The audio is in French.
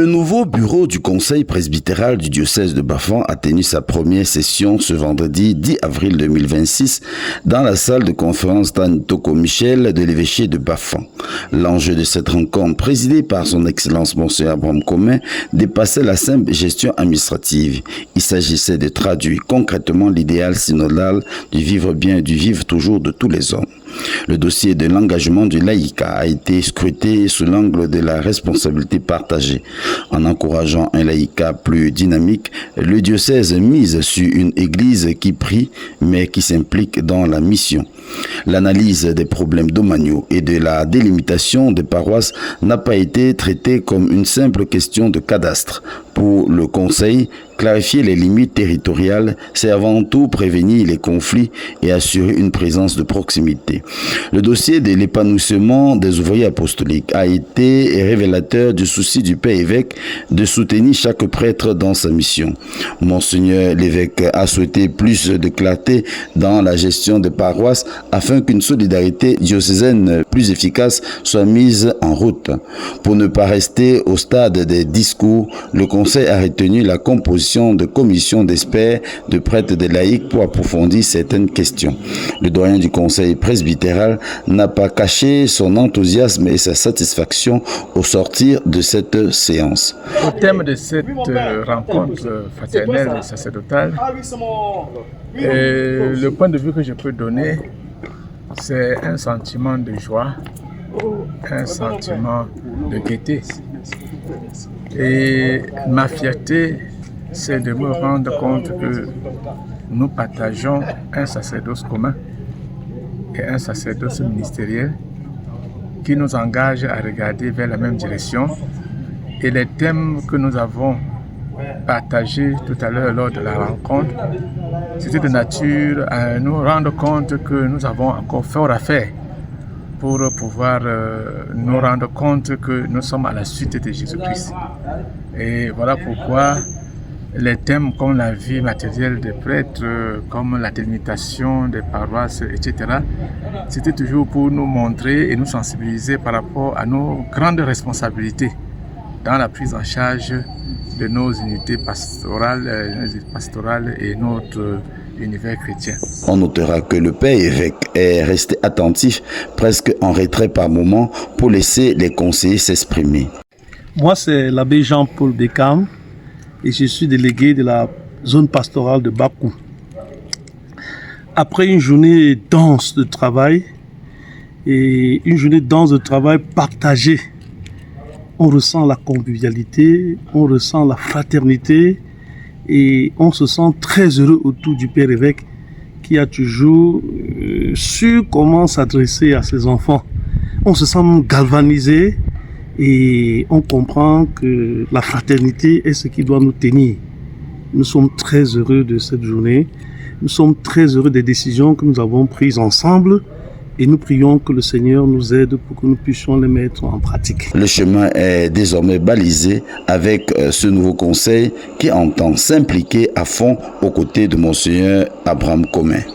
Le nouveau bureau du conseil presbytéral du diocèse de Bafang a tenu sa première session ce vendredi 10 avril 2026 dans la salle de conférence d'Anitoko Michel de l'évêché de Bafang. L'enjeu de cette rencontre, présidée par son excellence Monseigneur Abraham Commet, dépassait la simple gestion administrative. Il s'agissait de traduire concrètement l'idéal synodal du vivre bien et du vivre toujours de tous les hommes. Le dossier de l'engagement du laïcat a été scruté sous l'angle de la responsabilité partagée. En encourageant un laïcat plus dynamique, le diocèse mise sur une église qui prie mais qui s'implique dans la mission. L'analyse des problèmes domaniaux et de la délimitation des paroisses n'a pas été traitée comme une simple question de cadastre. Pour le Conseil, clarifier les limites territoriales, c'est avant tout prévenir les conflits et assurer une présence de proximité. Le dossier de l'épanouissement des ouvriers apostoliques a été révélateur du souci du Père évêque de soutenir chaque prêtre dans sa mission. Monseigneur l'évêque a souhaité plus de clarté dans la gestion des paroisses afin qu'une solidarité diocésaine plus efficace soit mise en route. Pour ne pas rester au stade des discours, le Conseil a retenu la composition de commissions d'experts, de prêtres, de laïcs pour approfondir certaines questions. Le doyen du Conseil presbytéral n'a pas caché son enthousiasme et sa satisfaction au sortir de cette séance. Au thème de cette rencontre fraternelle et sacerdotale, le point de vue que je peux donner, c'est un sentiment de joie, un sentiment de gaieté. Et ma fierté, c'est de me rendre compte que nous partageons un sacerdoce commun et un sacerdoce ministériel qui nous engage à regarder vers la même direction. Et les thèmes que nous avons partagés tout à l'heure lors de la rencontre, c'était de nature à nous rendre compte que nous avons encore fort à faire pour pouvoir nous rendre compte que nous sommes à la suite de Jésus-Christ. Et voilà pourquoi les thèmes comme la vie matérielle des prêtres, comme la délimitation des paroisses, etc., c'était toujours pour nous montrer et nous sensibiliser par rapport à nos grandes responsabilités dans la prise en charge de nos unités pastorales et notre univers chrétien. On notera que le Père évêque est resté attentif, presque en retrait par moment, pour laisser les conseillers s'exprimer. Moi, c'est l'abbé Jean-Paul Bécam et je suis délégué de la zone pastorale de Bakou. Après une journée dense de travail et une journée dense de travail partagée, on ressent la convivialité, on ressent la fraternité et on se sent très heureux autour du Père évêque qui a toujours su comment s'adresser à ses enfants. On se sent galvanisé et on comprend que la fraternité est ce qui doit nous tenir. Nous sommes très heureux de cette journée, nous sommes très heureux des décisions que nous avons prises ensemble. Et nous prions que le Seigneur nous aide pour que nous puissions les mettre en pratique. Le chemin est désormais balisé avec ce nouveau conseil qui entend s'impliquer à fond aux côtés de Monseigneur Abraham Commet.